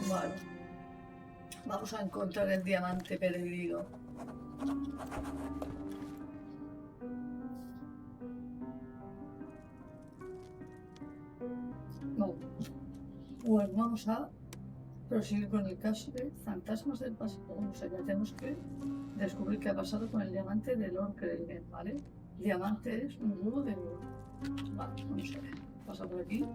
Vale. Vamos a encontrar el diamante perdido. Vale. Pues vamos a proseguir con el caso de Fantasmas del Pasado. O sea, ya tenemos que descubrir qué ha pasado con el diamante de Lord Craven, ¿vale? Diamante es un huevo de oro. Vale, vamos a ver. Pasa por aquí.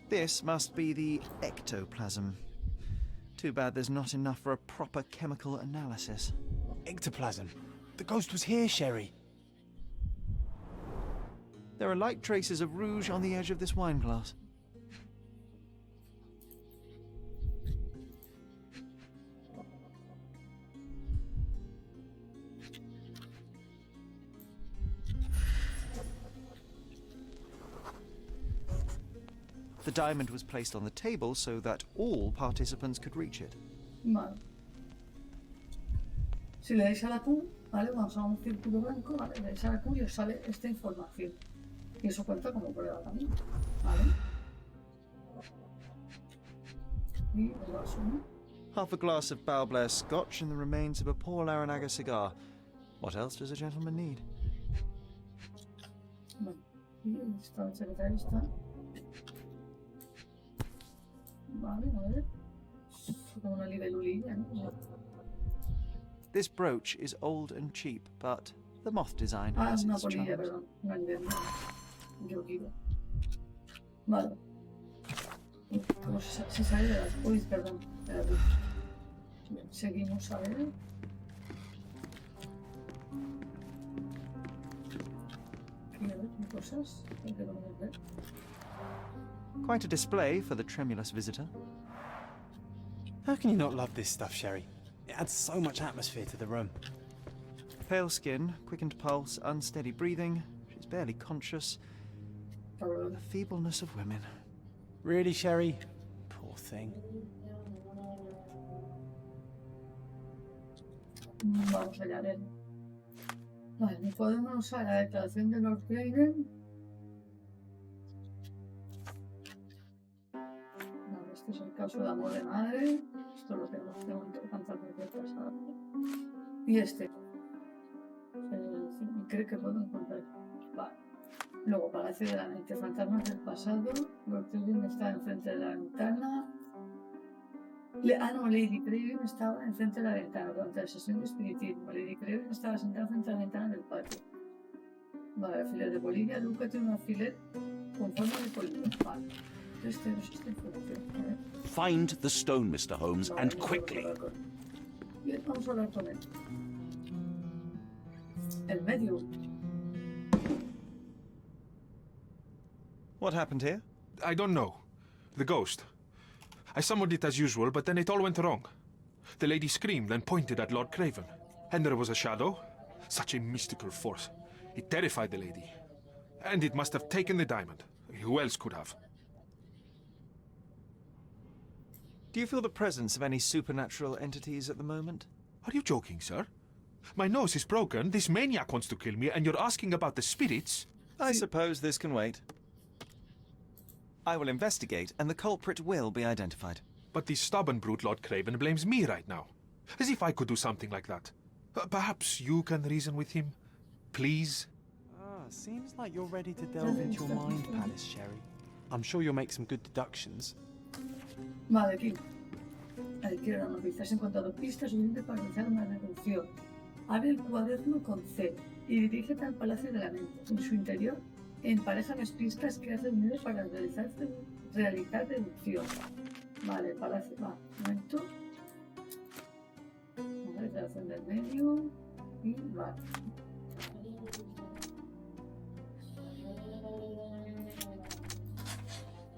This must be the ectoplasm. Too bad there's not enough for a proper chemical analysis. Ectoplasm. The ghost was here, Sherry. There are light traces of rouge on the edge of this wine glass. The diamond was placed on the table so that all participants could reach it. Vale. Si le dais a la Q, ¿vale? Vamos a un círculo blanco, ¿vale? Le dais a la Q y os sale esta información. Y eso cuenta como prueba también, ¿vale? Y el vaso, ¿no? Half a glass of Balblair Scotch and the remains of a Paul Aranaga cigar. What else does a gentleman need? Vale. Y esta secretaria está. Vale, a ver. Como una libelulilla, ¿no? This brooch is old and cheap, but the moth design Ah, has una its polilla, charms. perdón. Una libelula. Yo quiero. Vale. ¿Cómo se sale de las... Uy, perdón. Espérate. Bien, seguimos a ver. Aquí a ver qué cosas. Hay que ver. Quite a display for the tremulous visitor. How can you not love this stuff, Sherry? It adds so much atmosphere to the room. Pale skin, quickened pulse, unsteady breathing. She's barely conscious. The feebleness of women. Really, Sherry? Poor thing. Vamos allá a ver. Vale, no podemos usar la declaración de Lord Craven. Vale, este es el caso de amor de madre. Esto lo tenemos que Fantasmas del Pasado. Y este. Creo que puedo encontrar. Vale. Luego, Palacio de la Mente, Fantasmas del Pasado. Lord Craven está enfrente de la ventana. Lady Craven estaba enfrente de la ventana durante la sesión de espiritismo. Lady Craven estaba sentada frente a la ventana del patio. Vale, alfiler de bolilla. Luca tiene un alfiler con forma de polilla. Vale. Este no es esta información. A ver. Find the stone, Mr. Holmes, Vale, and vamos a quickly. Bien, vamos a hablar con él. El medio. What happened here? I don't know. The ghost. I summoned it as usual, but then it all went wrong. The lady screamed and pointed at Lord Craven. And there was a shadow. Such a mystical force. It terrified the lady. And it must have taken the diamond. Who else could have? Do you feel the presence of any supernatural entities at the moment? Are you joking, sir? My nose is broken, this maniac wants to kill me, and you're asking about the spirits? I suppose this can wait. I will investigate, and the culprit will be identified. But the stubborn brute Lord Craven blames me right now. As if I could do something like that. Perhaps you can reason with him? Please? Seems like you're ready to delve into your mind palace, Sherry. I'm sure you'll make some good deductions. Vale, aquí. Adquiere la noticia. Has encontrado pistas suficientes para realizar una deducción. Abre el cuaderno con C y dirígete al Palacio de la Mente. En su interior, empareja las pistas que has reunido para realizar deducción. Vale, Palacio. Va, un momento. Vale, declaración del medio. Y vale.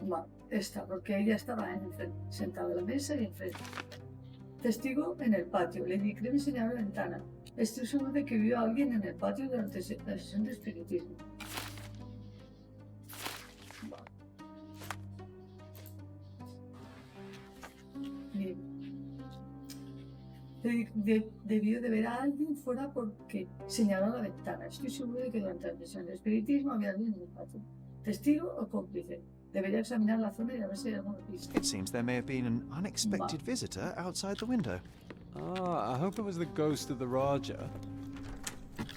Vale, esta, porque ella estaba sentada en la mesa y enfrente. Testigo en el patio. Lady Craven señaló la ventana. Estoy seguro de que vio a alguien en el patio durante la sesión de espiritismo. Vale. Bien. Debió de ver a alguien fuera porque señaló la ventana. Estoy seguro de que durante la sesión de espiritismo había alguien en el patio. ¿Testigo o cómplice? Debería examinar la zona y a ver si hay alguna pista. It seems there may have been an unexpected visitor outside the window. Ah, I hope it was the ghost of the Raja.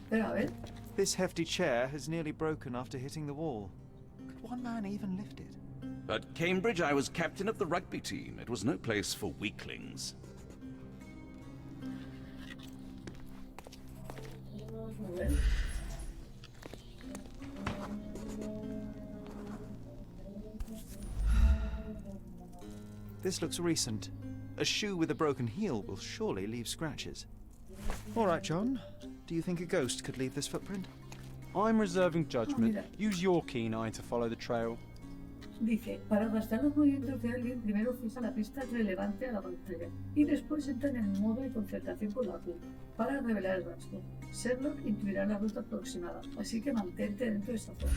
Pero a ver, This hefty chair has nearly broken after hitting the wall. Could one man even lift it? At Cambridge, I was captain of the rugby team. It was no place for weaklings. a ver. This looks recent. A shoe with a broken heel will surely leave scratches. All right, John. Do you think a ghost could leave this footprint? I'm reserving judgment. mira. Use your keen eye to follow the trail. Dice, para arrastrar los movimientos de alguien, primero fija la pista relevante a la pantalla y después entra en el modo de concentración con la Q para revelar el rastro. Sherlock intuirá la ruta aproximada, así que mantente dentro de esa zona.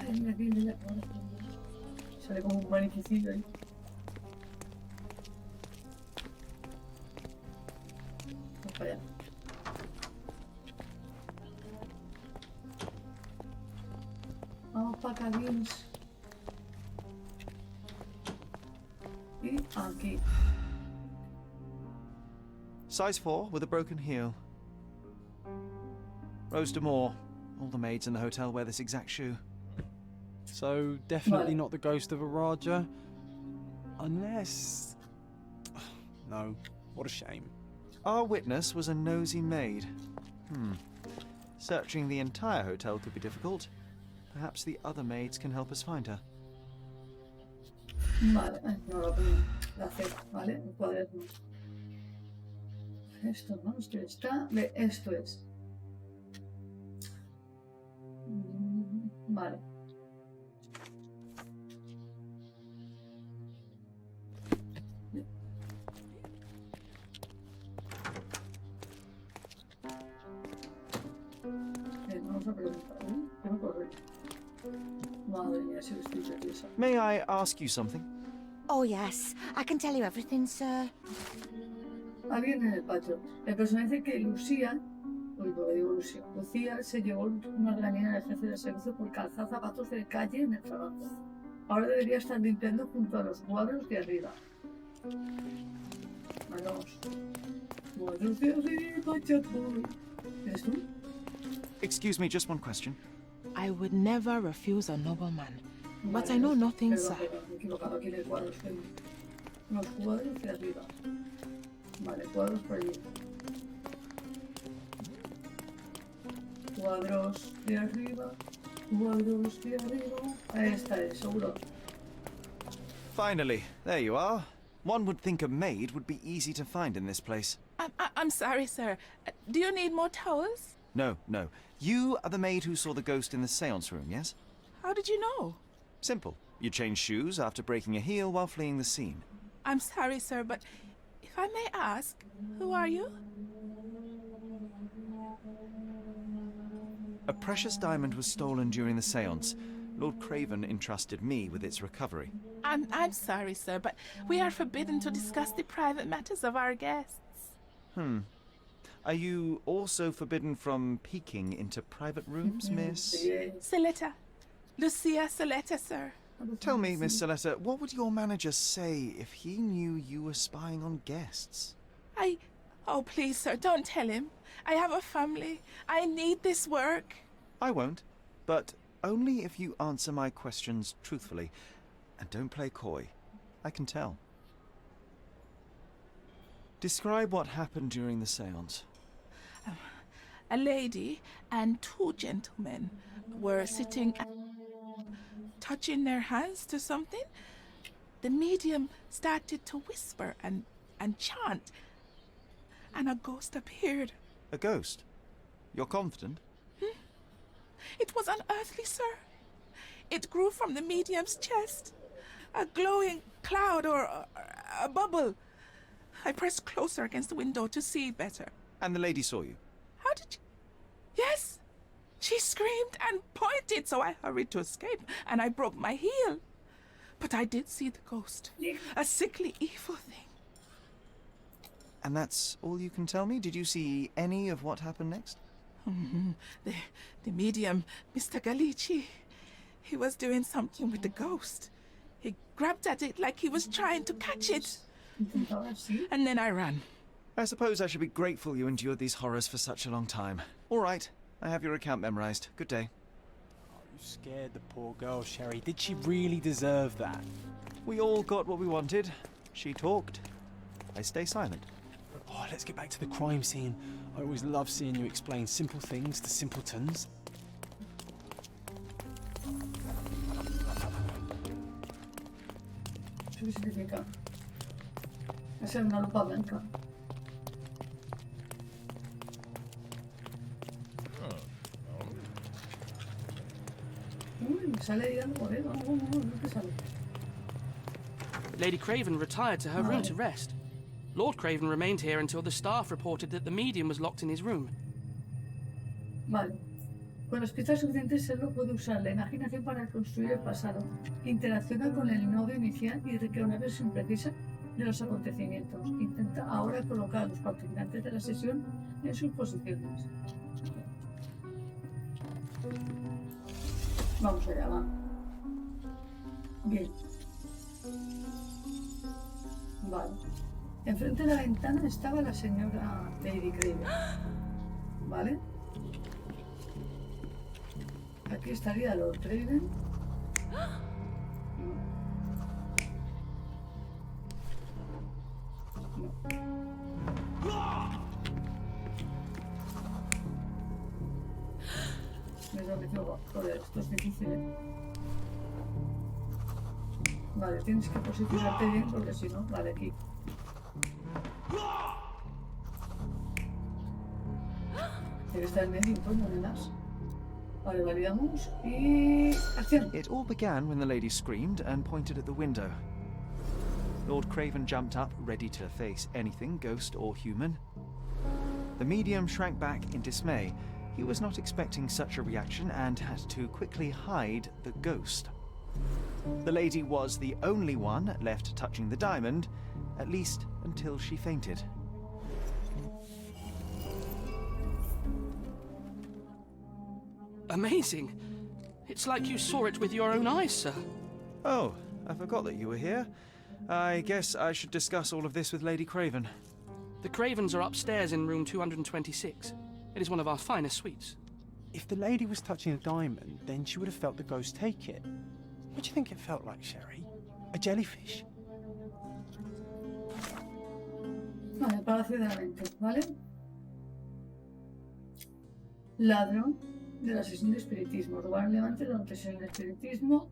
Ay, mira, mira. Sale como un maniquicillo ahí. Vamos para allá. Vamos para acá, Dios. Y aquí. Size 4 with a broken heel. Rose D'Amour. All the maids in the hotel wear this exact shoe. So, definitely Vale. not the ghost of a Raja. Unless... No, what a shame. Our witness was a nosy maid. Searching the entire hotel could be difficult. Perhaps the other maids can help us find her. Vale, no lo pongo. La C, ¿vale? El cuaderno. Esto no, esto está. Esto es. Vale. Vamos a preguntar, ¿eh? ¿Qué me ocurre? Madre mía, si estoy nerviosa. May I ask you something? Oh, yes. I can tell you everything, sir. Alguien en el patio. El personaje que Lucía, uy, no le digo Lucía, Lucía se llevó una regañina del jefe de servicio por calzar zapatos de calle en el trabajo. Ahora debería estar limpiando junto a los cuadros de arriba. Vamos. Cuadros de arriba, chato. ¿Eres tú? Excuse me, just one question. I would never refuse a nobleman, but Vale, I know no, nothing, perdón, sir. perdón, me he equivocado aquí en el cuadro. Los cuadros de arriba. Vale, cuadros por allí. Cuadros de arriba. Cuadros de arriba. Ahí está, seguro. Finally, there you are. One would think a maid would be easy to find in this place. I'm sorry, sir. Do you need more towels? No, no. You are the maid who saw the ghost in the seance room, yes? How did you know? Simple. You changed shoes after breaking a heel while fleeing the scene. I'm sorry, sir, but if I may ask, who are you? A precious diamond was stolen during the seance. Lord Craven entrusted me with its recovery. I'm sorry, sir, but we are forbidden to discuss the private matters of our guests. Are you also forbidden from peeking into private rooms, miss? Sí. Saletta. Lucia Saletta, sir. Tell me, Miss Saletta, what would your manager say if he knew you were spying on guests? Oh, please, sir, don't tell him. I have a family. I need this work. I won't, but only if you answer my questions truthfully. And don't play coy. I can tell. Describe what happened during the seance. A lady and two gentlemen were sitting touching their hands to something. The medium started to whisper and chant, and a ghost appeared. A ghost? You're confident? It was unearthly, sir. It grew from the medium's chest. A glowing cloud or a bubble. I pressed closer against the window to see better. And the lady saw you? What did you... Yes! She screamed and pointed, so I hurried to escape, and I broke my heel. But I did see the ghost. A sickly, evil thing. And that's all you can tell me? Did you see any of what happened next? The medium, Mr. Galici, he was doing something with the ghost. He grabbed at it like he was trying to catch it. And then I ran. I suppose I should be grateful you endured these horrors for such a long time. All right, I have your account memorized. Good day. Oh, you scared the poor girl, Sherry. Did she really deserve that? We all got what we wanted. She talked. I stay silent. Oh, let's get back to the crime scene. I always love seeing you explain simple things to simpletons. ¿Qué significa? Hacer una lupa blanca. Uy, sale ahí algo, ¿qué sale? Lady Craven retired to her room to rest. Lord Craven remained here until the staff reported that the medium was locked in his room. Vale. Con las pistas suficientes, Sherlock puede usar la imaginación para reconstruir el pasado. Interacciona con el nodo inicial y recrea una versión precisa de los acontecimientos. Intenta ahora colocar a los participantes de la sesión en sus posiciones. Vamos allá, va. Bien. Vale. Enfrente de la ventana estaba la señora Lady Craven. ¿Vale? Aquí estaría Lord Craven. Me lo metió, joder, esto es difícil, ¿eh? Vale, tienes que posicionarte bien porque si no, vale, aquí. Tiene que estar en medio, entonces, no das. Vale, validamos y... ¡acción! It all began when the lady screamed and pointed at the window. Lord Craven jumped up, ready to face anything, ghost or human. The medium shrank back in dismay. He was not expecting such a reaction and had to quickly hide the ghost. The lady was the only one left touching the diamond, at least until she fainted. Amazing. It's like you saw it with your own eyes, sir. Oh, I forgot that you were here. I guess I should discuss all of this with Lady Craven. The Cravens are upstairs in room 226. It is one of our finest suites. If the lady was touching a diamond, then she would have felt the ghost take it. What do you think it felt like, Sherry? A jellyfish? Vale, Palacio de la Mente, ¿vale? Ladrón de la sesión de espiritismo. Robar un levante durante la sesión de espiritismo.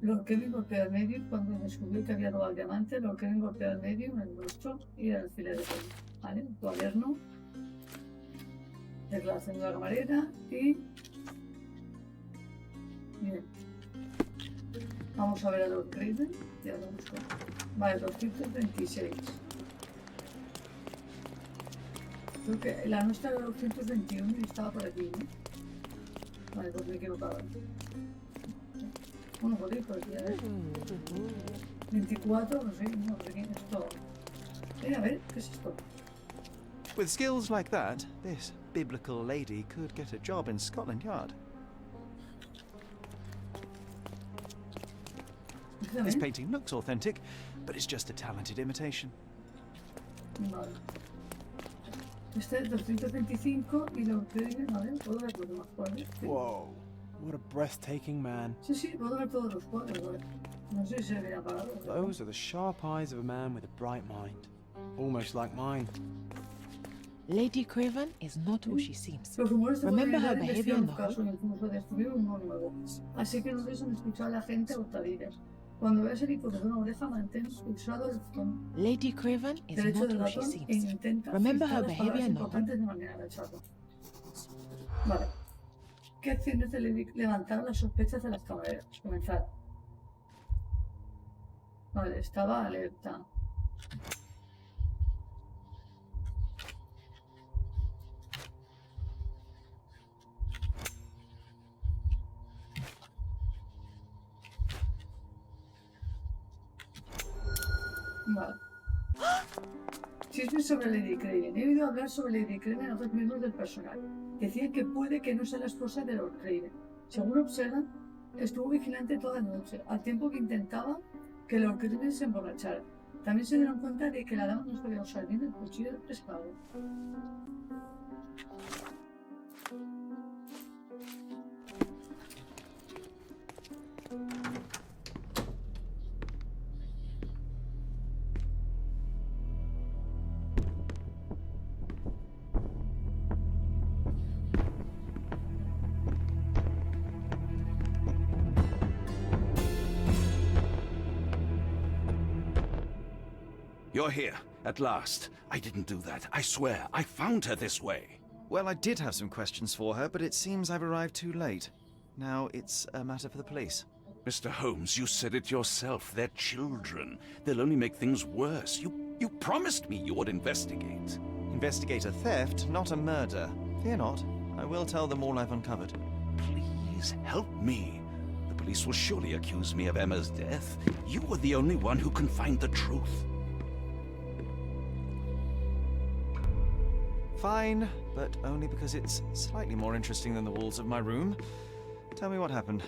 Lord Kevin golpea al medio cuando descubrió que había robado el diamante. Lord Kevin golpea al medio en el rostro y el alfiler de pelo. ¿Vale? Un cuaderno. Declaración de la camarera y... Bien. Vamos a ver a Lord Craven. Ya lo busco. Vale, 226. Creo que la nuestra era 221 y estaba por aquí, ¿no? Vale, pues me he equivocado. Bueno, joder, pues ya ves. 24, no sé, no, aquí esto. A ver, ¿qué es esto? With skills like that, this biblical lady could get a job in Scotland Yard. This painting looks authentic, but it's just a talented imitation. Vale. Este es 225 y lo que a ver, puedo ver los demás cuadros. Sí. Whoa, what a breathtaking man. Sí, sí, puedo ver todos los cuadros, a ver. No sé si se ve apagado. Those are the sharp eyes of a man with a bright mind. Almost like mine. Lady Craven is not who she seems. Los rumores de Remember her posibilidad behavior in the investigan un caso e incluso descubrir uno nuevo. Así que no dejan escuchar a la gente a hurtadillas. Cuando veas el icono de una oreja, mantén pulsado el botón Lady Craven is derecho not del who she ratón e seems. intenta Remember filtrar her las behavior palabras in the importantes de manera agachada. Vale. ¿Qué acciones de levantar las sospechas de las camareras? Comenzar. Vale, estaba alerta. Vale. Chismes sobre Lady Craven. He oído hablar sobre Lady Craven a otros miembros del personal. Decían que puede que no sea la esposa de Lord Craven. Según observan, estuvo vigilante toda la noche, al tiempo que intentaba que Lord Craven se emborrachara. También se dieron cuenta de que la dama no sabía usar bien el cuchillo de pescado. You're here, at last. I didn't do that. I swear, I found her this way. Well, I did have some questions for her, but it seems I've arrived too late. Now it's a matter for the police. Mr. Holmes, you said it yourself. They're children. They'll only make things worse. You promised me you would investigate. Investigate a theft, not a murder. Fear not. I will tell them all I've uncovered. Please help me. The police will surely accuse me of Emma's death. You are the only one who can find the truth. Fine, but only because it's slightly more interesting than the walls of my room. Tell me what happened.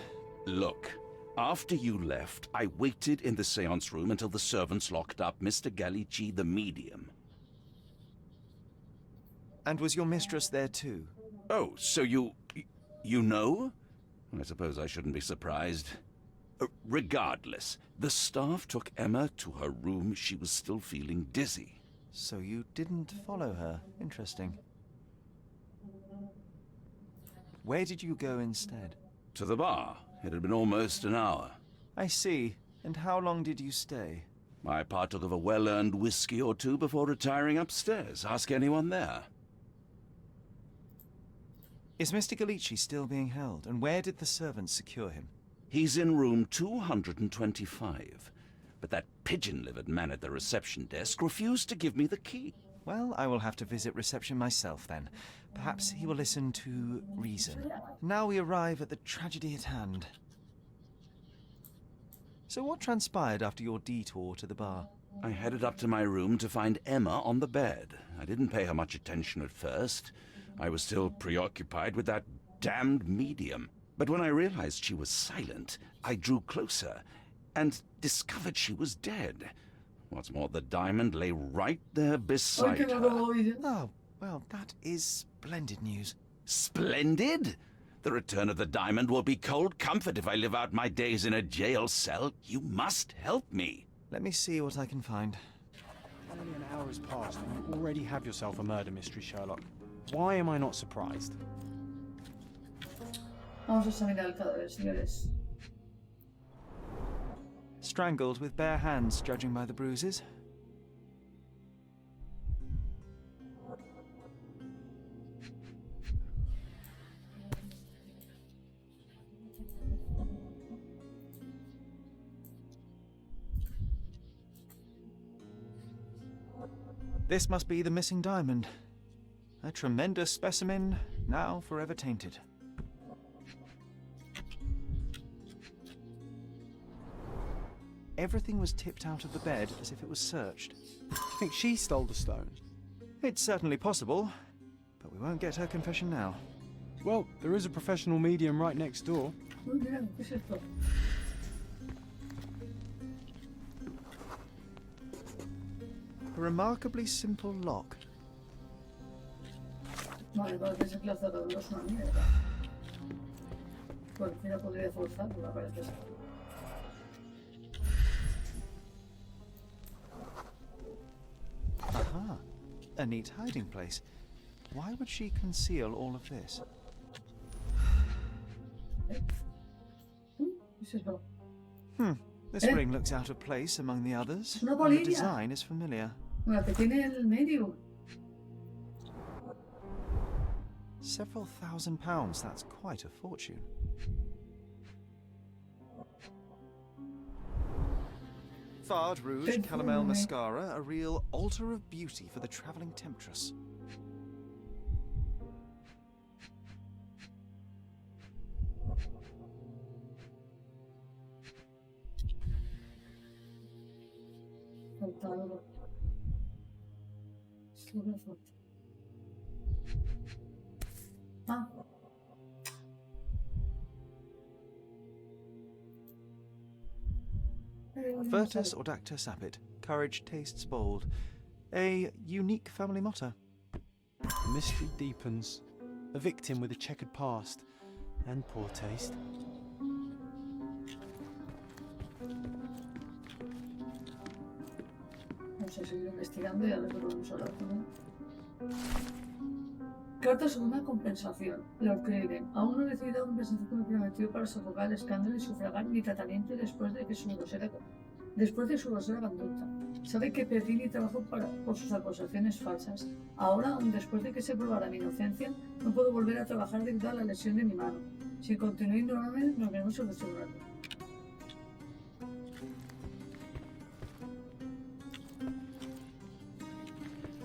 Look, after you left, I waited in the seance room until the servants locked up Mr. Gallici, the medium. And was your mistress there too? Oh, so you know? I suppose I shouldn't be surprised. Regardless, the staff took Emma to her room. She was still feeling dizzy. So you didn't follow her. Interesting. Where did you go instead? To the bar. It had been almost an hour. I see. And how long did you stay? I partook of a well-earned whiskey or two before retiring upstairs. Ask anyone there. Is Mr. Gallici still being held? And where did the servants secure him? He's in room 225. But that pigeon-livered man at the reception desk refused to give me the key. Well, I will have to visit reception myself then. Perhaps he will listen to reason. Now we arrive at the tragedy at hand. So what transpired after your detour to the bar? I headed up to my room to find Emma on the bed. I didn't pay her much attention at first. I was still preoccupied with that damned medium. But when I realized she was silent, I drew closer and discovered she was dead. What's more, the diamond lay right there beside her. Oh, well, that is splendid news. Splendid? The return of the diamond will be cold comfort if I live out my days in a jail cell. You must help me. Let me see what I can find. Only an hour has passed and you already have yourself a murder mystery, Sherlock. Why am I not surprised? Vamos a examinar el cadáver, señores. Strangled with bare hands, judging by the bruises. This must be the missing diamond. A tremendous specimen, now forever tainted. Everything was tipped out of the bed as if it was searched. You think she stole the stone? It's certainly possible, but we won't get her confession now. Well, there is a professional medium right next door. Uy, mira, ¿qué es esto? A remarkably simple lock. Vale, parece ser que la cerradura es una mierda. Cualquiera podría forzarla, parece ser. Aha, a neat hiding place. Why would she conceal all of this? ¿Qué es eso? This ring looks out of place among the others. Una And the bolilla. design is familiar. La que tiene en el medio. Several £1,000s, that's quite a fortune. Fard Rouge Good Calomel boy. Mascara, a real altar of beauty for the travelling temptress. Talgo. Sobre foto. Ah. Virtus audacta sapit. Courage tastes bold. A unique family motto. The mystery deepens. A victim with a checkered past and poor taste. Vamos a seguir investigando y a ver qué podemos hablar con él. Carta sobre una compensación. Lord Craven. Aún no he recibido la compensación que me prometió para sofocar el escándalo y sufragar mi tratamiento después de su grosera conducta. Sabe que perdí mi trabajo por sus acusaciones falsas. Ahora, aun después de que se probara mi inocencia, no puedo volver a trabajar debido a la lesión de mi mano. Si continúo ignorándome, nos veremos solucionando.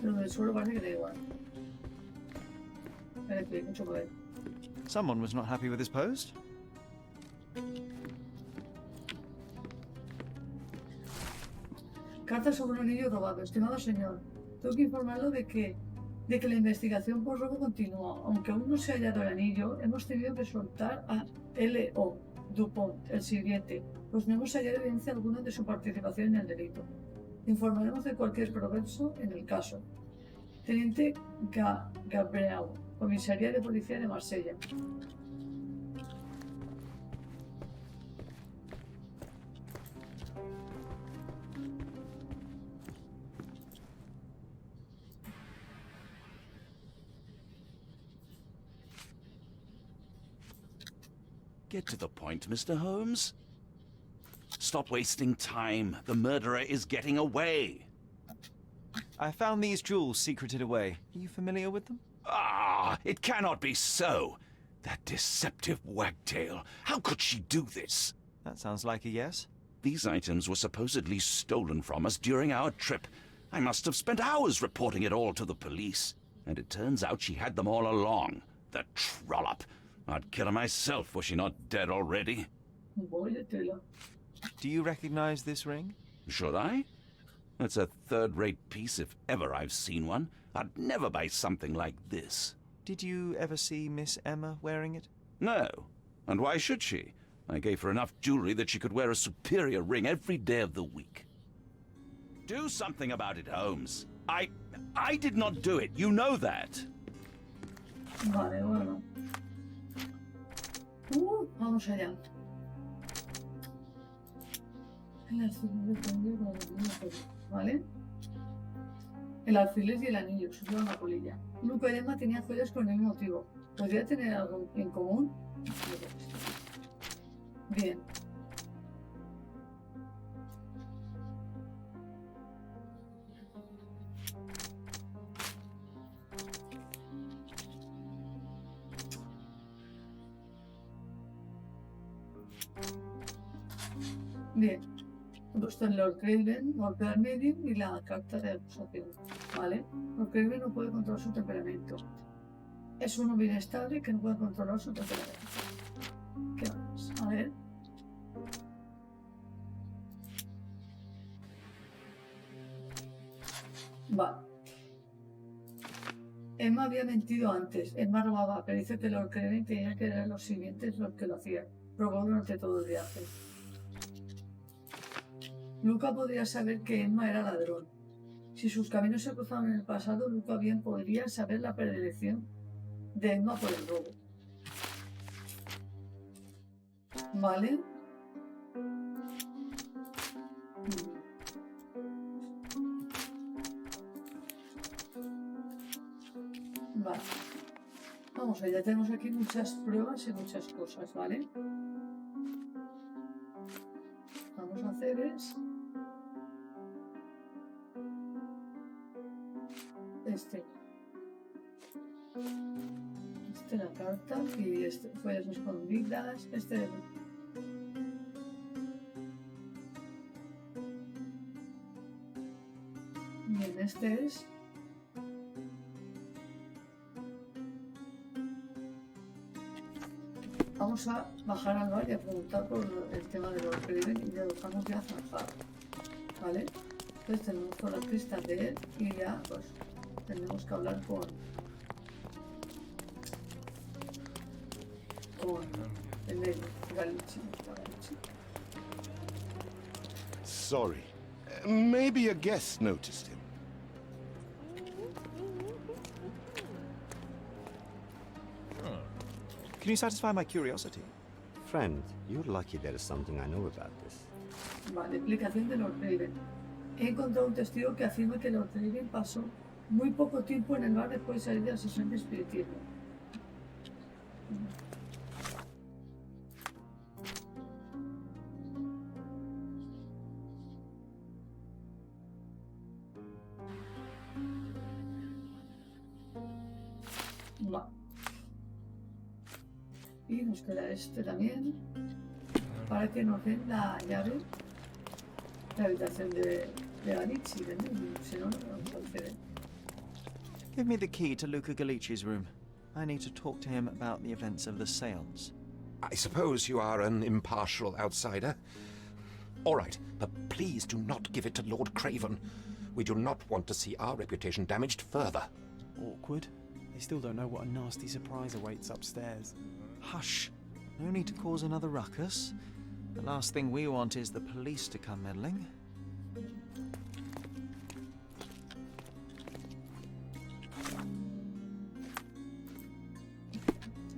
Pero del suelo parece que da igual. Parece que hay mucho poder. Someone was not happy with his post. Carta sobre un anillo robado. Estimado señor, tengo que informarlo de que la investigación por robo continúa. Aunque aún no se ha hallado el anillo, hemos tenido que soltar a L.O. Dupont, el sirviente, pues no hemos hallado evidencia alguna de su participación en el delito. Informaremos de cualquier progreso en el caso. Teniente Gabriel, Comisaría de Policía de Marsella. Get to the point, Mr. Holmes. Stop wasting time. The murderer is getting away. I found these jewels secreted away. Are you familiar with them? Ah, it cannot be so. That deceptive wagtail. How could she do this? That sounds like a yes. These items were supposedly stolen from us during our trip. I must have spent hours reporting it all to the police. And it turns out she had them all along. The trollop. I'd kill her myself, was she not dead already? Do you recognize this ring? Should I? It's a third-rate piece if ever I've seen one. I'd never buy something like this. Did you ever see Miss Emma wearing it? No. And why should she? I gave her enough jewelry that she could wear a superior ring every day of the week. Do something about it, Holmes. I did not do it. You know that. Vale, bueno. Vamos allá. El alfiler de cambio con el anillo, ¿vale? El alfiler y el anillo, subió una polilla. Luca y Emma tenían joyas con el mismo motivo. ¿Podría tener algo en común? Bien. Bien, he puesto en Lord Craven, golpear medium y la carta de acusación, ¿vale? Lord Craven no puede controlar su temperamento. Es uno bien estable que no puede controlar su temperamento. ¿Qué más? A ver. Vale. Emma había mentido antes. Emma robaba, pero dice que Lord Craven tenía que eran los siguientes los que lo hacían. Robó durante todo el viaje. Luca podría saber que Emma era ladrón. Si sus caminos se cruzaban en el pasado, Luca bien podría saber la predilección de Emma por el robo. ¿Vale? Vale. Vamos allá, tenemos aquí muchas pruebas y muchas cosas, ¿vale? Vamos a hacer es... Este la carta y este fue escondidas. Bien, este es vamos a bajar al bar y a preguntar por el tema de los Craven y ya lo dejamos ya zanjado, ¿vale? Entonces tenemos todas las pistas de él y ya pues tenemos que hablar con el negro, Galici. Sorry. Maybe a guest noticed him. Can you satisfy my curiosity? Friend, you're lucky there is something I know about this. Vale, explicación de Lord Craven. He encontrado un testigo que afirma que Lord Craven pasó muy poco tiempo en el bar después de salir de la sesión de espiritismo. Vale. Y nos queda este también para que nos den la llave de la habitación de Galici, si no, no nos concede. Give me the key to Luca Galici's room. I need to talk to him about the events of the seance. I suppose you are an impartial outsider. All right, but please do not give it to Lord Craven. We do not want to see our reputation damaged further. Awkward. They still don't know what a nasty surprise awaits upstairs. Hush. No need to cause another ruckus. The last thing we want is the police to come meddling.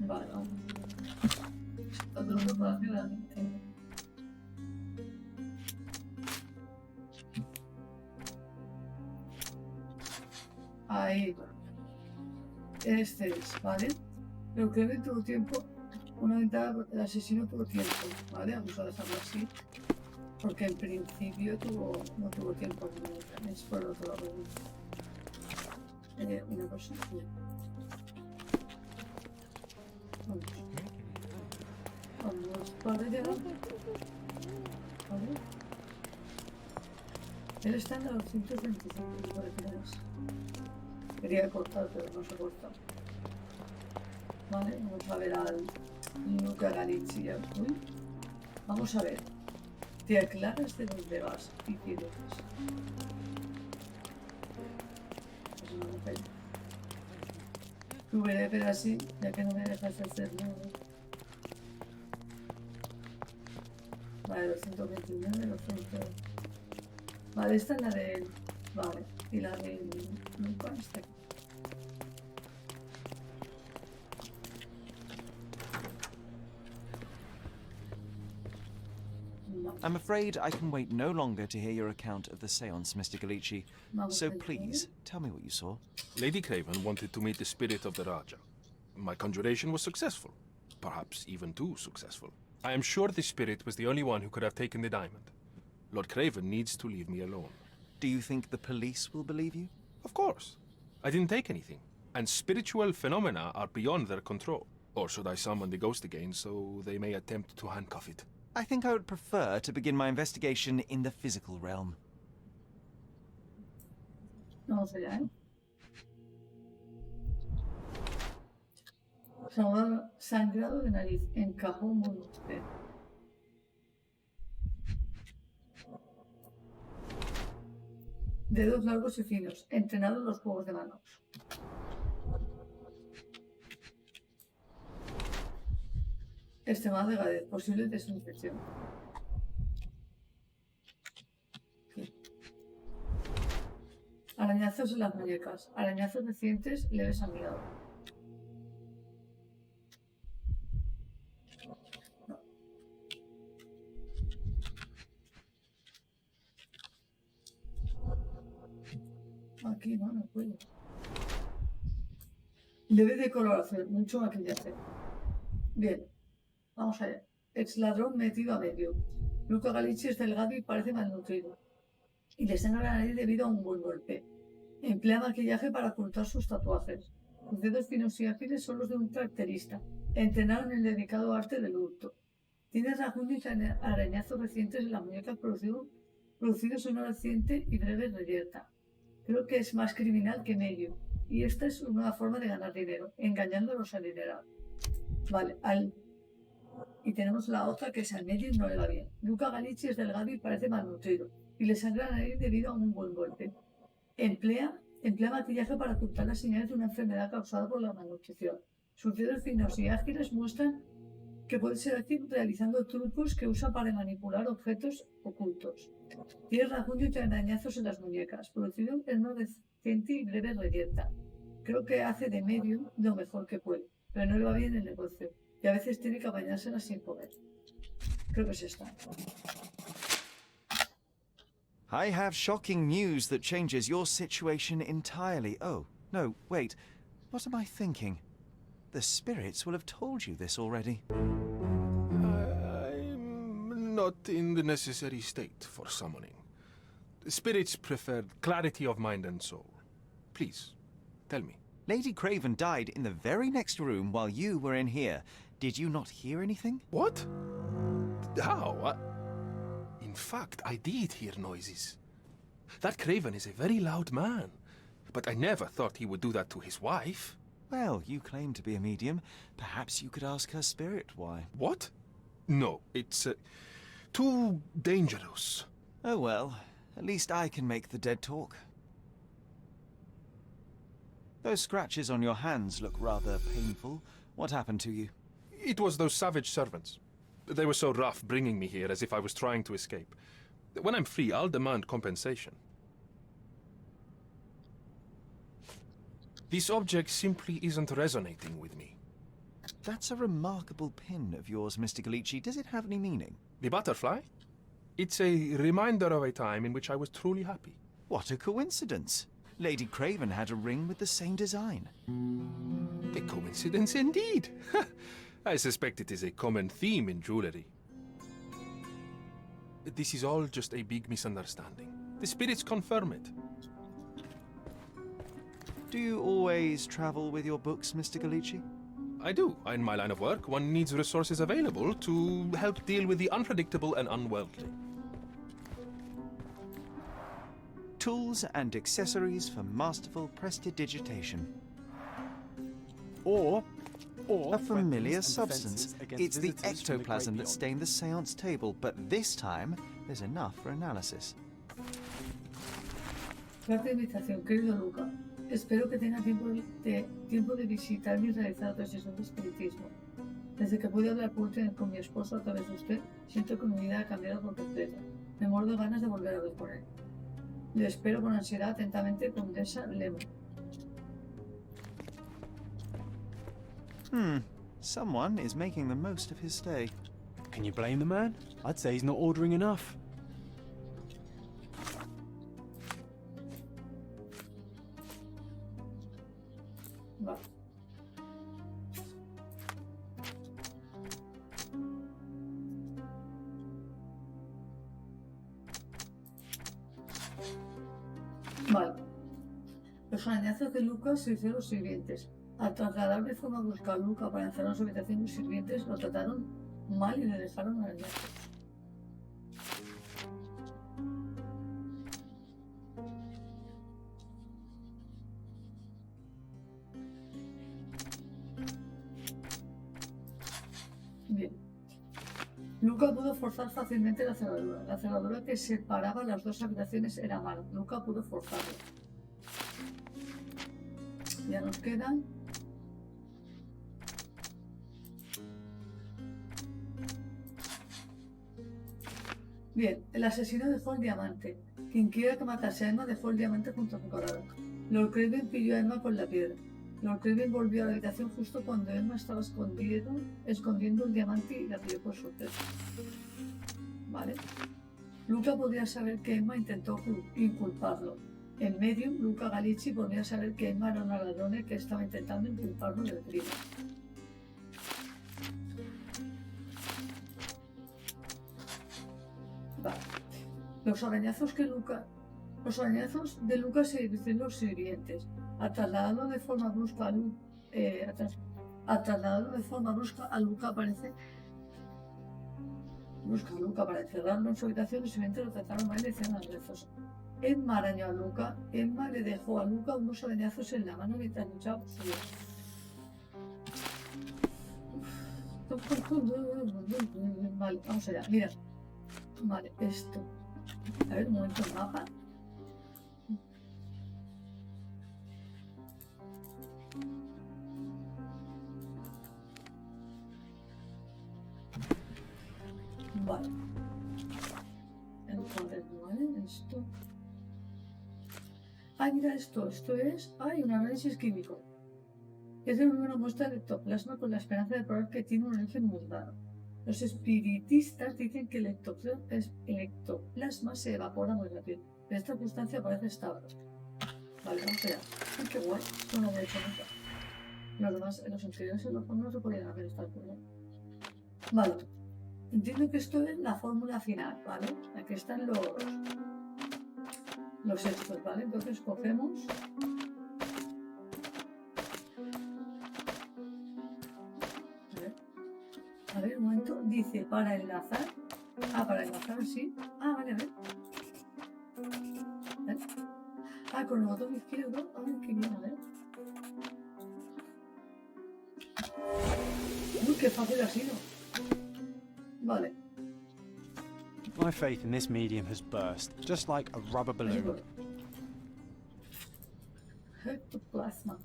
Vale, vamos. Otro grupo de la gente. Ahí. Este es, ¿vale? Pero creo que tuvo tiempo. Una ventaja, el asesino tuvo tiempo, ¿vale? Vamos a dejarlo así. Porque en principio no tuvo tiempo. Es por otro lado. Una cosa. Vamos. Vamos para allá. ¿Vale? Él está en la 225, por detrás. Quería cortar, pero no se corta. Vale, vamos a ver al Luca Galici. Uy. Vamos a ver. Te aclaras de dónde vas y qué dices. Pues una mujer. Tú veré, pero así, ya que no me dejas hacer nada. Vale, 229, 200. Vale, esta es la de él. Vale, y la de Luca está aquí. I'm afraid I can wait no longer to hear your account of the seance, Mr. Galici. So please, tell me what you saw. Lady Craven wanted to meet the spirit of the Raja. My conjuration was successful. Perhaps even too successful. I am sure the spirit was the only one who could have taken the diamond. Lord Craven needs to leave me alone. Do you think the police will believe you? Of course. I didn't take anything. And spiritual phenomena are beyond their control. Or should I summon the ghost again so they may attempt to handcuff it? I think I would prefer to begin my investigation in the physical realm. Vamos allá, ¿eh? Sangrado de nariz, encajó muy usted. Dedos largos y finos, entrenado en los juegos de manos. Extremada delgadez, posible desinfección. Arañazos en las muñecas, arañazos recientes leves a mi lado. Aquí no puedo. Leve de coloración, mucho maquillaje. Bien, vamos allá. Ex ladrón metido a medio. Luca Galici es delgado y parece malnutrido. Y le sangra la nariz debido a un buen golpe. Emplea maquillaje para ocultar sus tatuajes. Los dedos finos y ágiles son los de un tractorista, entrenado en el dedicado arte del hurto. Tiene rasguños y arañazos recientes en la muñeca producidos en una reciente y breve reyerta. Creo que es más criminal que medio. Y esta es una nueva forma de ganar dinero, engañando a los adinerados. Vale, y tenemos la otra que es al medio y no le va bien. Luca Galici es delgado y parece malnutrido. y le sangra la nariz debido a un buen golpe. Emplea maquillaje para ocultar las señales de una enfermedad causada por la malnutrición. Sus dedos finos y ágiles muestran que puede ser ágil realizando trucos que usa para manipular objetos ocultos. Tiene rasguños y arañazos en las muñecas, producido en una reciente y breve reyerta. Creo que hace de medium lo mejor que puede, pero no le va bien el negocio, y a veces tiene que apañárselas sin poder. Creo que es esta. I have shocking news that changes your situation entirely. Oh, no, wait. What am I thinking? The spirits will have told you this already. I'm not in the necessary state for summoning. The spirits prefer clarity of mind and soul. Please, tell me. Lady Craven died in the very next room while you were in here. Did you not hear anything? What? How? In fact, I did hear noises. That Craven is a very loud man, but I never thought he would do that to his wife. Well, you claim to be a medium. Perhaps you could ask her spirit why. What? No, it's too dangerous. Oh well, at least I can make the dead talk. Those scratches on your hands look rather painful. What happened to you? It was those savage servants. They were so rough bringing me here as if I was trying to escape. When I'm free, I'll demand compensation. This object simply isn't resonating with me. That's a remarkable pin of yours, Mr. Galici. Does it have any meaning? The butterfly? It's a reminder of a time in which I was truly happy. What a coincidence. Lady Craven had a ring with the same design. A coincidence indeed. I suspect it is a common theme in jewelry. This is all just a big misunderstanding. The spirits confirm it. Do you always travel with your books, Mr. Galici? I do. In my line of work, one needs resources available to help deal with the unpredictable and unworldly. Tools and accessories for masterful prestidigitation. Or a familiar weapons and substance. defenses against It's the visitors from the great ectoplasm that beyond. stained the seance table, but this time there's enough for analysis. Gracias por la invitación, querido Luca. Espero que tenga tiempo de visitar y realizar otras sesiones de espiritismo. Desde que pude hablar por última vez con mi esposo a través de usted, siento que mi vida ha cambiado por completo. Me muero de ganas de volver a ver por él. Le espero con ansiedad atentamente, Condesa Lemon. Someone is making the most of his stay. Can you blame the man? I'd say he's not ordering enough. Vale. Vale. Los arañazos de Lucas se hicieron los siguientes. Al trasladar de forma brusca a Luca para encerrar en su habitación, los sirvientes lo trataron mal y le dejaron arañazos. Bien. Luca pudo forzar fácilmente la cerradura. La cerradura que separaba las dos habitaciones era mala. Luca pudo forzarla. Ya nos quedan. Bien, el asesino dejó el diamante. Quien quiera que matase a Emma dejó el diamante junto a su cadáver. Lord Craven pilló a Emma con la piedra. Lord Craven volvió a la habitación justo cuando Emma estaba escondiendo el diamante y la pilló por sorpresa. Vale. Luca podría saber que Emma intentó inculparlo. En Medium, Luca Galici podría saber que Emma era una ladrona que estaba intentando inculparlo del crimen. Vale. Los arañazos de Luca se dicen los siguientes. Al trasladarlo de forma brusca a Luca aparece busca a Luca para encerrarlo en su habitación y simplemente lo trataron mal y le hicieron arañazos. Emma arañó a Luca. Emma le dejó a Luca unos arañazos en la mano mientras luchaba por su vida. Vale, vamos allá. Mira. Vale, esto. A ver, un momento, el mapa. Vale. Entonces, ¿vale? Esto. Ay, mira esto. Esto es. Ay, un análisis químico. Es de una muestra de ectoplasma con la esperanza de probar que tiene un origen mundano. Los espiritistas dicen que el ectoplasma se evapora muy rápido. En esta sustancia aparece estable. Vale, vamos allá. Ay, qué guay. Esto no lo había hecho nunca. Los demás, los anteriores en los fondos no se podían hacer esta cosa. Vale. Entiendo que esto es la fórmula final, ¿vale? Aquí están los estos, ¿vale? Entonces cogemos. A ver, un momento. Dice para enlazar. Ah, para enlazar, sí. Ah, vale, a ver. ¿Vale? Ah, con el botón izquierdo. Ah, qué bien, a ver. Uy, qué fácil ha sido. Vale. My faith in this medium has burst, just like a rubber balloon. Ectoplasma.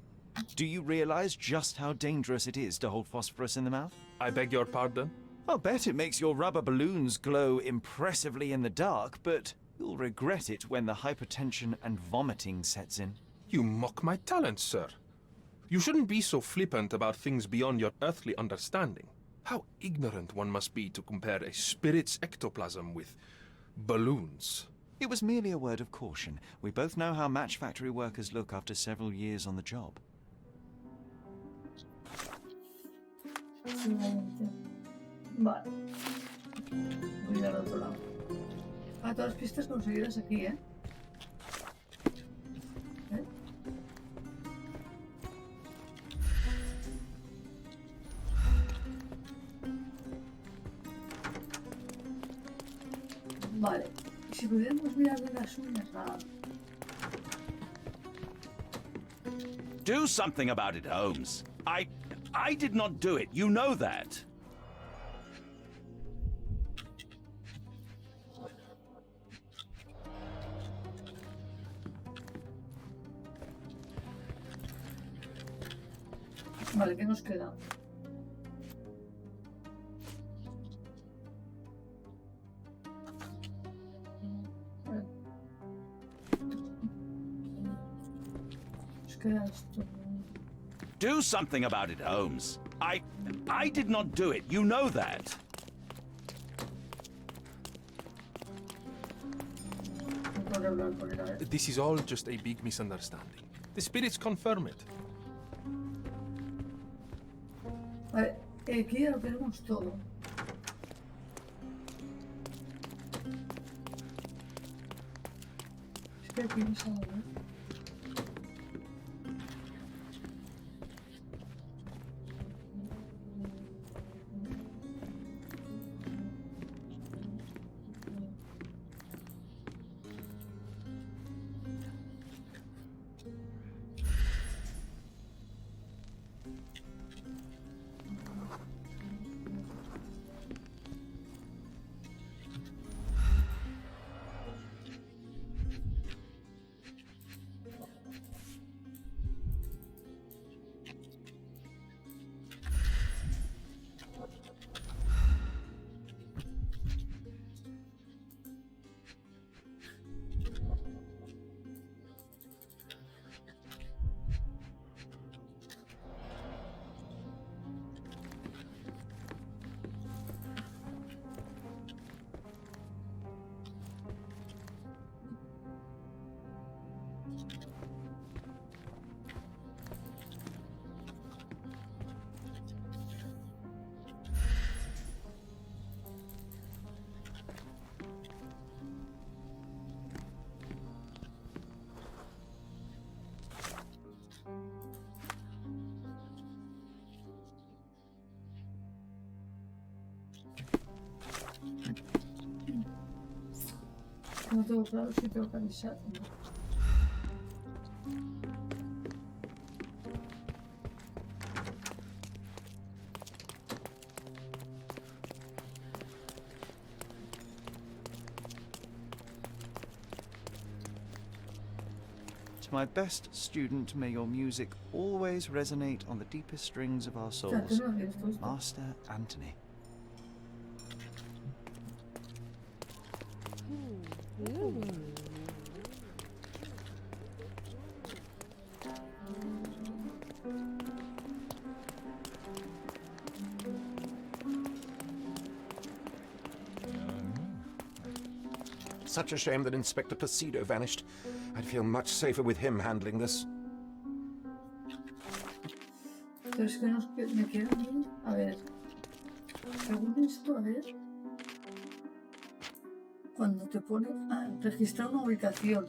Do you realize just how dangerous it is to hold phosphorus in the mouth? I beg your pardon? I'll bet it makes your rubber balloons glow impressively in the dark, but you'll regret it when the hypertension and vomiting sets in. You mock my talents, sir. You shouldn't be so flippant about things beyond your earthly understanding. How ignorant one must be to compare a spirit's ectoplasm with balloons. It was merely a word of caution. We both know how match factory workers look after several years on the job. Vale. Voy al otro lado. Ah, todas las pistas conseguidas aquí, ¿eh? Vale. Si pudiéramos mirar de las uñas, nada. Do something about it, Holmes. I did not do it. You know that. Vale, ¿qué nos queda? Nos queda esto. Do something about it, Holmes. I did not do it. You know that. This is all just a big misunderstanding. The spirits confirm it. Vale, aquí ya lo tenemos todo. Es que aquí no se ve. No tengo claro si tengo que avisar. my best student, may your music always resonate on the deepest strings of our O sea, souls. tú no lo habías puesto. Master Anthony. Such a shame that Inspector Placido vanished. I'd feel much safer with him handling this. Entonces, que me quiero ir. A ver. Según esto, a ver. Cuando te pone a registrar una ubicación.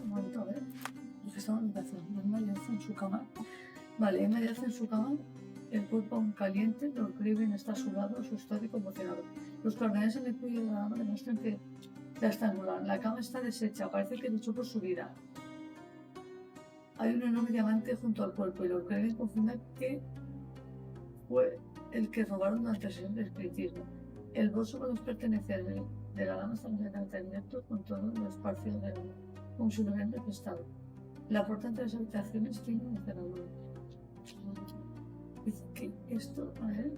Un momento, a ver. Registrar una ubicación. Emma yace en su cama. Vale, Emma yace en su cama. El cuerpo aún caliente, Lord Craven está a su lado, su estado conmocionado. Los cardenales en el cuello de la dama demuestran que la estrangularon. La cama está deshecha, parece que luchó por su vida. Hay un enorme diamante junto al cuerpo y Lord Craven confirma que fue el que robaron durante la sesión de espiritismo. El bolso con los pertenecientes de la dama está completamente abierto con todo lo esparcido del como si lo hubieran detestado. La puerta entre las habitaciones tiene una cerradura. Dice que esto, a ver,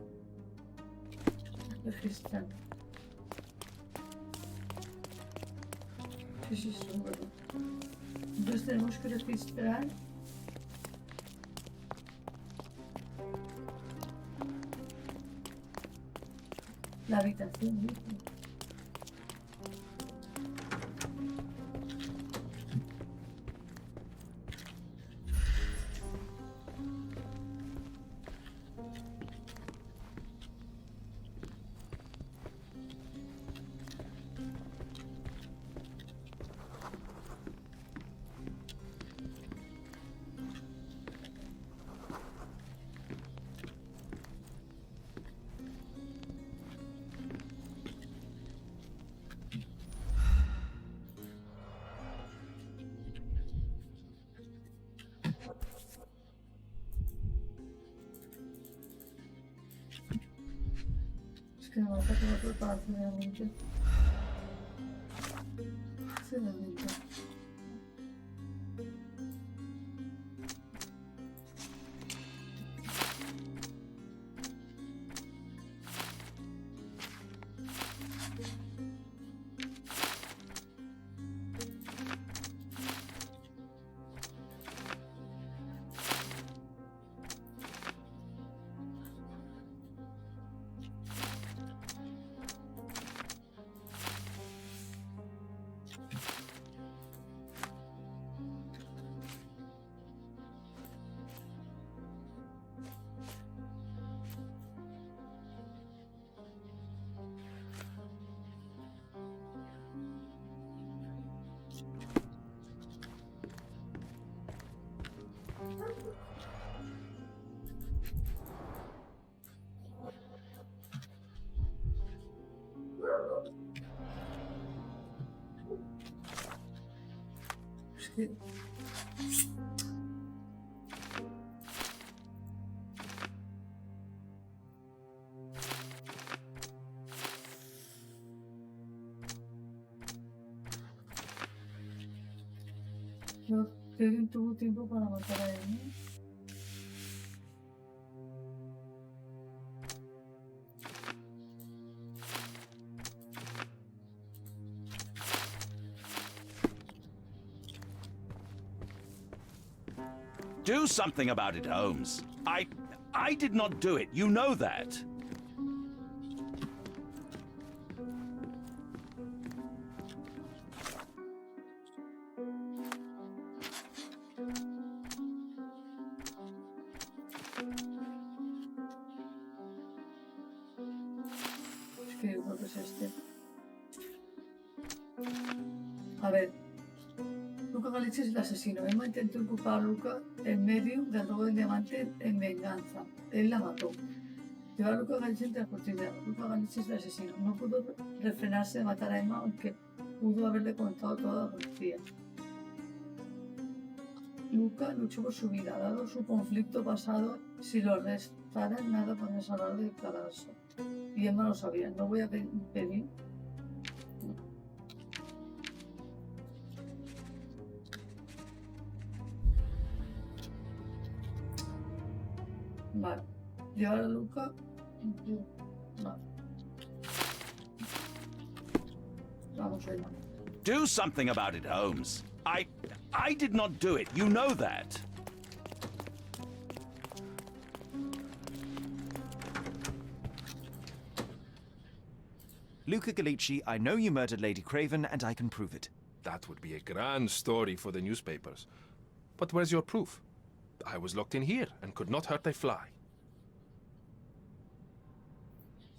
registrar. Sí, es verdad. Entonces tenemos que registrar la habitación misma. Que me falta que lo prepara finalmente. Finalmente. Es que... No, Kevin tuvo tiempo para matar a él, ¿no? Do something about it, Holmes. I did not do it. You know that. Es que yo creo que es este. A ver. Luca Galicia es el asesino. Emma intentó inculpar a Luca en medio del robo del diamante en venganza. Él la mató. Lleva a Luca Galicia entre la cortina. Luca Galicia es el asesino. No pudo refrenarse de matar a Emma, aunque pudo haberle contado toda la policía. Luca luchó por su vida, dado su conflicto pasado. Si lo arrestaran, nada podría salvarlo del cadalso. Y Emma lo sabía. No voy a pedir Vale. Llevar a Luca. Vale. Vamos, Emma. Do something about it, Holmes. I did not do it. You know that. Luca Gallici, I know you murdered Lady Craven, and I can prove it. That would be a grand story for the newspapers. But where's your proof? I was locked in here and could not hurt a fly.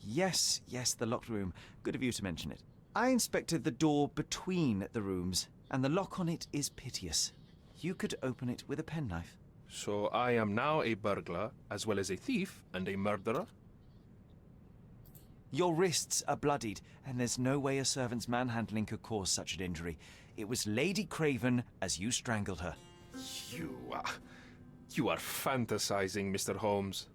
Yes, the locked room. Good of you to mention it. I inspected the door between the rooms, and the lock on it is piteous. You could open it with a penknife. So I am now a burglar, as well as a thief and a murderer? Your wrists are bloodied, and there's no way a servant's manhandling could cause such an injury. It was Lady Craven as you strangled her. You are fantasizing, Mr. Holmes.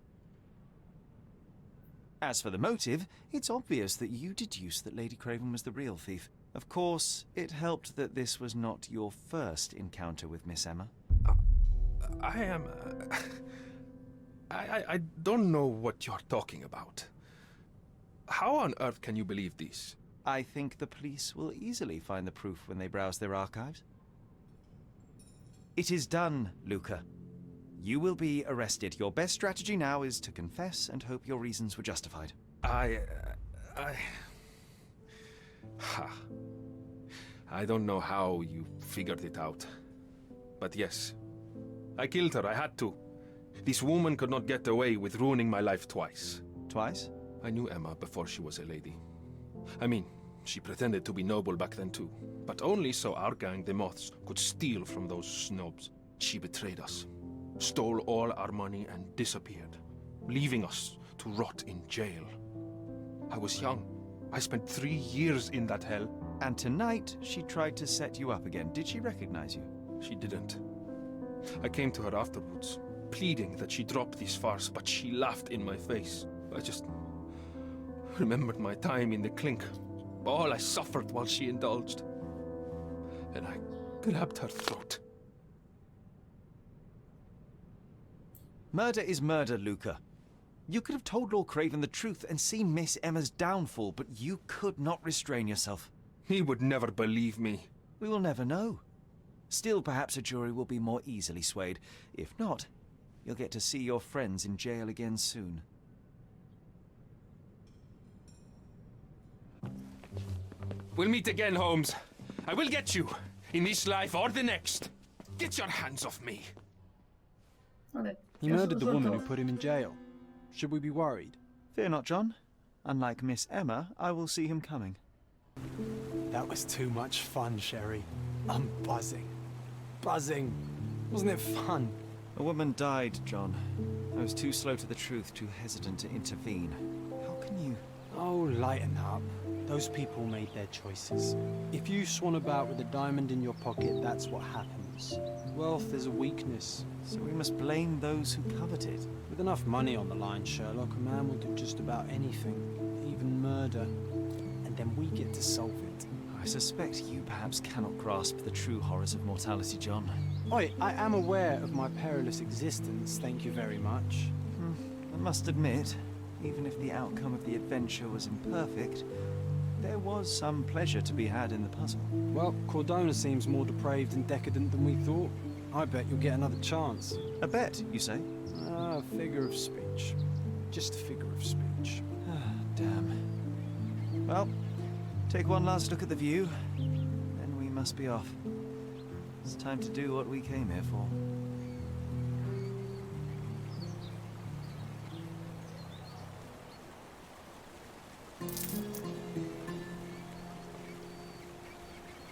As for the motive, it's obvious that you deduced that Lady Craven was the real thief. Of course, it helped that this was not your first encounter with Miss Emma. I don't know what you're talking about. How on earth can you believe this? I think the police will easily find the proof when they browse their archives. It is done, Luca. You will be arrested. Your best strategy now is to confess and hope your reasons were justified. I don't know how you figured it out. But yes, I killed her. I had to. This woman could not get away with ruining my life twice. Twice? I knew Emma before she was a lady. I mean, she pretended to be noble back then too. But only so our gang, the Moths, could steal from those snobs. She betrayed us, stole all our money and disappeared, leaving us to rot in jail. I was young. I spent 3 years in that hell. And tonight, she tried to set you up again. Did she recognize you? She didn't. I came to her afterwards, pleading that she drop this farce, but she laughed in my face. I just remembered my time in the clink, all I suffered while she indulged. And I grabbed her throat. Murder is murder, Luca. You could have told Lord Craven the truth and seen Miss Emma's downfall, but you could not restrain yourself. He would never believe me. We will never know. Still, perhaps a jury will be more easily swayed. If not, you'll get to see your friends in jail again soon. We'll meet again, Holmes. I will get you, in this life or the next. Get your hands off me. He murdered the woman who put him in jail. Should we be worried? Fear not, John. Unlike Miss Emma, I will see him coming. That was too much fun, Sherry. I'm buzzing. Buzzing. Wasn't it fun? A woman died, John. I was too slow to the truth, too hesitant to intervene. How can you... Oh, lighten up. Those people made their choices. If you swan about with a diamond in your pocket, that's what happens. Wealth is a weakness. So we must blame those who covet it. With enough money on the line, Sherlock, a man will do just about anything, even murder. And then we get to solve it. I suspect you perhaps cannot grasp the true horrors of mortality, John. Oi, I am aware of my perilous existence, thank you very much. I must admit, even if the outcome of the adventure was imperfect, there was some pleasure to be had in the puzzle. Well, Cordona seems more depraved and decadent than we thought. I bet you'll get another chance. A bet, you say? A figure of speech. Just a figure of speech. Damn. Well, take one last look at the view, then we must be off. It's time to do what we came here for.